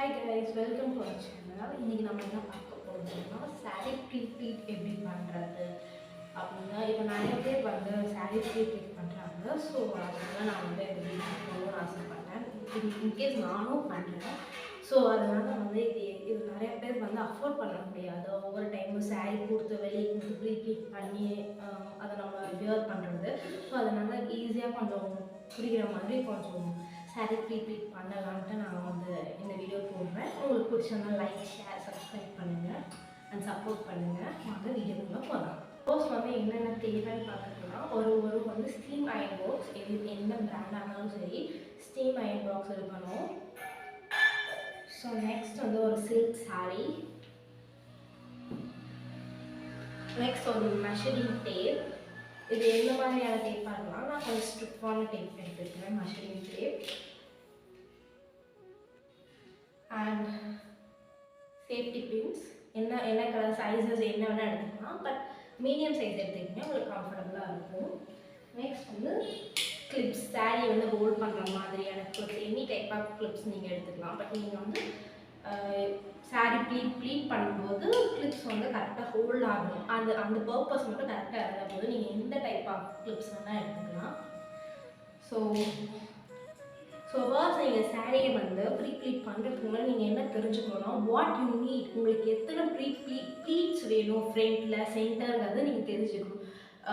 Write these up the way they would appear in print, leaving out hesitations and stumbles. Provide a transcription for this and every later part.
Hi guys, welcome to our channel. இன்னைக்கு நம்ம என்ன பார்க்க போறோம்னா saree pre-pleat எப்படி பண்றது அப்படினா இப்போ நிறைய பேர் வந்து saree pre-pleat பண்றாங்க. ஸோ அதனால நான் வந்து இந்த வீடியோ போடணும்னு ஆசைப்பட்டேன். இன்கேஸ் நானும் பண்றேன். ஸோ அதனால வந்து இது நிறைய பேர் வந்து அஃபோர்ட் பண்ண முடியாது. ஒவ்வொரு டைமும் saree கொடுத்து வெளியே கொடுத்து pre-pleat பண்ணி அதை நம்ம வியர் பண்ணுறது. ஸோ அதனால ஈஸியாக கொஞ்சம் புரிகிற மாதிரி கொஞ்சம் saree pre-pleat பண்ணலான்ட்டு நான் வந்து இந்த வீடியோ போடுறேன். உங்களுக்கு பிடிச்சதுனா லைக், ஷேர், சப்ஸ்கிரைப் பண்ணுங்கள் அண்ட் சப்போர்ட் பண்ணுங்கள். வாங்க வீடியோக்குள்ளே போகலாம். ஃபர்ஸ்ட் வந்து என்னென்ன தேவைன்னு பார்த்துக்கலாம். ஒரு வந்து ஸ்டீம் அயன் பாக்ஸ், எந்த பிராண்டாக இருந்தாலும் சரி ஸ்டீம் அயன் பாக்ஸ் இருக்கணும். ஸோ நெக்ஸ்ட் வந்து ஒரு சில்க் saree. நெக்ஸ்ட் ஒரு மெஷரிங் டேப். இது எந்த மாதிரியான டேப்பாக இருக்கலாம், நான் கொஞ்சம் ஸ்ட்ரிப்பான டேப் எடுத்துருக்கேன், measuring tape. And safety pins. என்ன கலர் சைஸஸ் என்ன வேணால் எடுத்துக்கலாம், பட் மீடியம் சைஸ் எடுத்துக்கிட்டீங்கன்னா உங்களுக்கு கம்ஃபர்டபுளாக இருக்கும். நெக்ஸ்ட் வந்து கிளிப்ஸ், saree வந்து ஹோல்ட் பண்ணுற மாதிரியான clips, any type of clips நீங்கள் எடுத்துக்கலாம். பட் நீங்கள் வந்து saree ப்ளீட் பண்ணும்போது கிளிப்ஸ் வந்து கரெக்டாக ஹோல்ட் ஆகணும். அந்த பர்பஸ் மட்டும் கரெக்டாக இருந்தால் போது நீங்கள் எந்த டைப் ஆஃப் கிளிப்ஸ் வேணால் எடுத்துக்கலாம். ஸோ ஃபர்ஸ்ட் நீங்கள் சாரியை வந்து ப்ளீட் பண்ணுறதுக்கு முன்னாடி நீங்கள் என்ன தெரிஞ்சுக்கணும்னா வாட் யூ நீட். உங்களுக்கு எத்தனை ப்ளீட்ஸ் வேணும் ஃப்ரண்ட்டில் சென்டருங்கிறது நீங்கள் தெரிஞ்சுக்கணும்.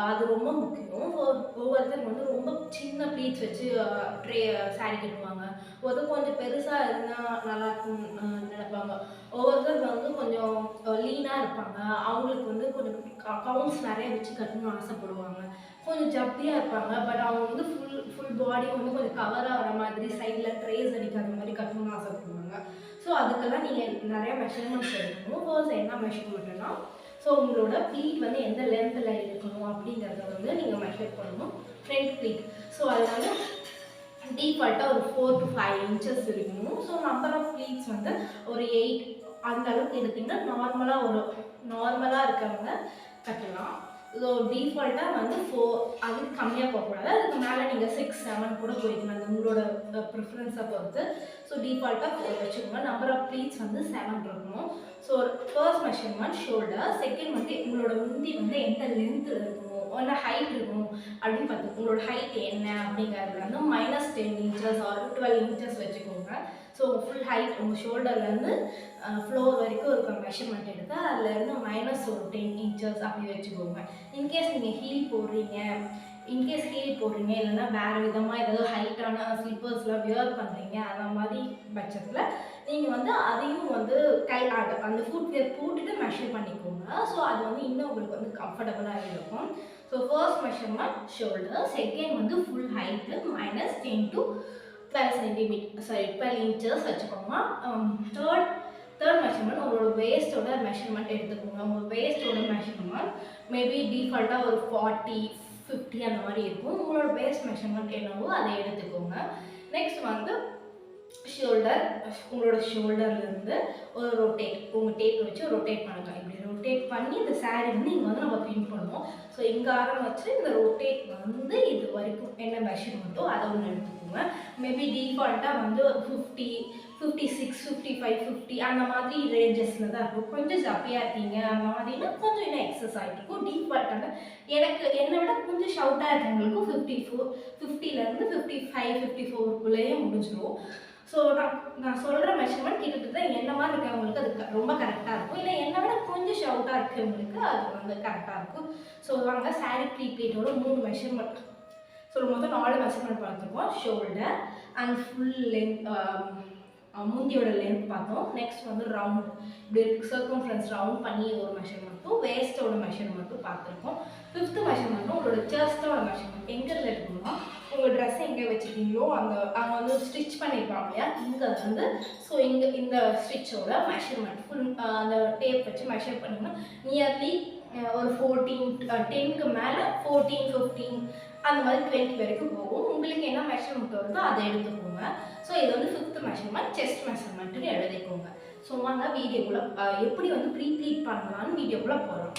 அது ரொம்ப முக்கியம். ஒவ்வொருத்தருக்கு வந்து ரொம்ப சின்ன ப்ளீட்ஸ் வச்சு சாரீ கட்டுவாங்க. கொஞ்சம் பெருசாக இருந்தால் நல்லாயிருக்கும்னு நினைப்பாங்க. ஒவ்வொருத்தருக்கு வந்து கொஞ்சம் லீனாக இருப்பாங்க, அவங்களுக்கு வந்து கொஞ்சம் கவுண்ட்ஸ் நிறைய வச்சு கட்டணும்னு ஆசைப்படுவாங்க. கொஞ்சம் ஜப்பியாக இருப்பாங்க, பட் அவங்க வந்து ஃபுல் பாடி வந்து கொஞ்சம் கவர் ஆகிற மாதிரி சைடில் ட்ரேஸ் அடிக்காத மாதிரி கட்டணும்னு ஆசைப்படுவாங்க. ஸோ அதுக்கெல்லாம் நீங்கள் நிறைய மெஷர்மெண்ட்ஸ் எடுக்கணும். ஃபர்ஸ்ட் என்ன மெஷர்மெண்ட்னா, ஸோ உங்களோட ப்ளீட் வந்து எந்த லென்த்தில் இருக்கணும் அப்படிங்கிறத வந்து நீங்கள் மெஷர் பண்ணணும். Front pleat. ஸோ அது வந்து டீஃபால்ட்டாக ஒரு 4 to 5 inches இருக்கணும். ஸோ நம்பர் ஆஃப் ப்ளீட்ஸ் வந்து ஒரு 8 அந்த அளவுக்கு எடுத்திங்கன்னா நார்மலாக இருக்கிறவங்க கட்டலாம். ஸோ டீஃபால்ட்டாக வந்து 4, அதுக்கு கம்மியாக போகக்கூடாது. அதுக்கு மேலே நீங்கள் 6, 7 கூட போய்க்கலாம், அது உங்களோட ப்ரிஃபரன்ஸை பொறுத்து. ஸோ டீஃபால்ட்டாக 4 வச்சுக்கோங்க. நம்பர் ஆஃப் ப்ளீட்ஸ் வந்து 7 இருக்கணும். So first measurement shoulder. Second வந்து உங்களோட முந்தி வந்து எந்த லென்த் இருக்கணும், என்ன ஹைட் இருக்கணும் அப்படின்னு பார்த்து உங்களோட ஹைட் என்ன அப்படிங்கிறது வந்து -10 inches or 12 inches வச்சுக்கோங்க. ஸோ ஃபுல் ஹைட் உங்கள் ஷோல்டர்லேருந்து ஃப்ளோர் வரைக்கும் இருக்க மெஷர்மெண்ட் எடுத்து அதுலேருந்து -10 inches அப்படி வச்சுக்கோங்க. இன்கேஸ் நீங்கள் ஹீல் போடுறீங்க இல்லைன்னா வேறு விதமாக ஏதாவது ஹைட்டான ஸ்லிப்பர்ஸ்லாம் வியர் பண்ணுறீங்க, அந்த மாதிரி பட்சத்தில் நீங்கள் வந்து அதையும் வந்து அந்த ஃபுட்வேர் போட்டுட்டு மெஷர் பண்ணிக்கோங்க. ஸோ அது வந்து இன்னும் உங்களுக்கு வந்து கம்ஃபர்டபுளாக இருக்கும். So first measurement shoulder, second வந்து ஃபுல் ஹைட்டு -10 to 12 inches வச்சுக்கோங்க. தேர்ட் மெஷர்மெண்ட் உங்களோட வேஸ்ட்டோட மெஷர்மெண்ட் எடுத்துக்கோங்க. உங்கள் வேஸ்ட்டோட மெஷர்மெண்ட் மேபி டீஃபால்ட்டாக ஒரு 40, 50 அந்த மாதிரி இருக்கும். உங்களோட வேஸ்ட் மெஷர்மெண்ட் என்னவோ அதை எடுத்துக்கோங்க. நெக்ஸ்ட் வந்து ஷோல்டர். உங்களோட ஷோல்டர்லேருந்து ஒரு உங்கள் டேப் வச்சு ரொட்டேட் பண்ணுங்கள். இப்படி ரொட்டேட் பண்ணி இந்த சாரீ வந்து இங்கே வந்து நம்ம பின் பண்ணுவோம். ஸோ இங்கே ஆரம்பிச்சு இந்த ரொட்டேட் வந்து இது வரைக்கும் என்ன மெஷர்மெண்ட்டோ அதை ஒன்று எடுத்துக்கோங்க. மேபி டீஃபால்ட்டாக வந்து ஒரு 50, 56, 55, 50 அந்த மாதிரி ரேஞ்சஸில் தான் இருக்கும். கொஞ்சம் ஜப்பியாக இருக்கீங்க அந்த மாதிரினா கொஞ்சம் இன்னும் எக்ஸஸ் ஆகிருக்கும். டீஃபால்ட்டாக என்னை விட கொஞ்சம் ஷவுட்டாக இருக்கவங்களுக்கும் 50லேருந்து 55, 54க்குள்ளேயே முடிஞ்சிடும். ஸோ நான் சொல்கிற மெஷர்மெண்ட் கிட்டத்தட்ட என்ன மாதிரி இருக்கவங்களுக்கு அது ரொம்ப கரெக்டாக இருக்கும். இல்லை என்னை விட கொஞ்சம் ஷவுட்டாக இருக்கிறவங்களுக்கு அது வந்து கரெக்டாக இருக்கும். ஸோ வாங்க saree pre-pleatோட 3 மெஷர்மெண்ட். ஸோ மொத்தம் 4 மெஷர்மெண்ட் பார்த்துருக்கோம். ஷோல்டர் அண்ட் ஃபுல் லென்த், முந்தியோட லென்த் பார்த்தோம். நெக்ஸ்ட் வந்து ரவுண்ட், இப்படி சர்க்கம்ஃபரன்ஸ் ரவுண்ட் பண்ணி ஒரு மெஷர்மெண்ட்டும் வேஸ்ட்டோட மெஷர்மெண்ட்டும் பார்த்துருக்கோம். 5th மெஷர்மெண்ட்டும் உங்களோட செஸ்ட்டோட மெஷர்மெண்ட். எங்கே இருக்கணும்னா உங்கள் ட்ரெஸ் எங்கே வச்சுருக்கீங்களோ அங்கே வந்து ஸ்டிச் பண்ணியிருப்பாங்க இல்லையா, இங்கே வந்து ஸோ இங்கே இந்த ஸ்டிச்சோட மெஷர்மெண்ட் ஃபுல் அந்த டேப் வச்சு மெஷர் பண்ணிங்கன்னா நியர்லி ஒரு 10க்கு மேலே 14, 15 அந்த மாதிரி 20 வரைக்கும் போகும். உங்களுக்கு என்ன மெஷர்மெண்ட் வருதோ அதை எடுத்துக்கோங்க. ஸோ இது வந்து 5th மெஷர்மெண்ட், செஸ்ட் மெஷர்மெண்ட்டுன்னு எழுதிக்கோங்க. ஸோ வாங்க வீடியோக்குள்ளே எப்படி வந்து ப்ளீட் பண்ணலான்னு வீடியோக்குள்ளே போகிறோம்.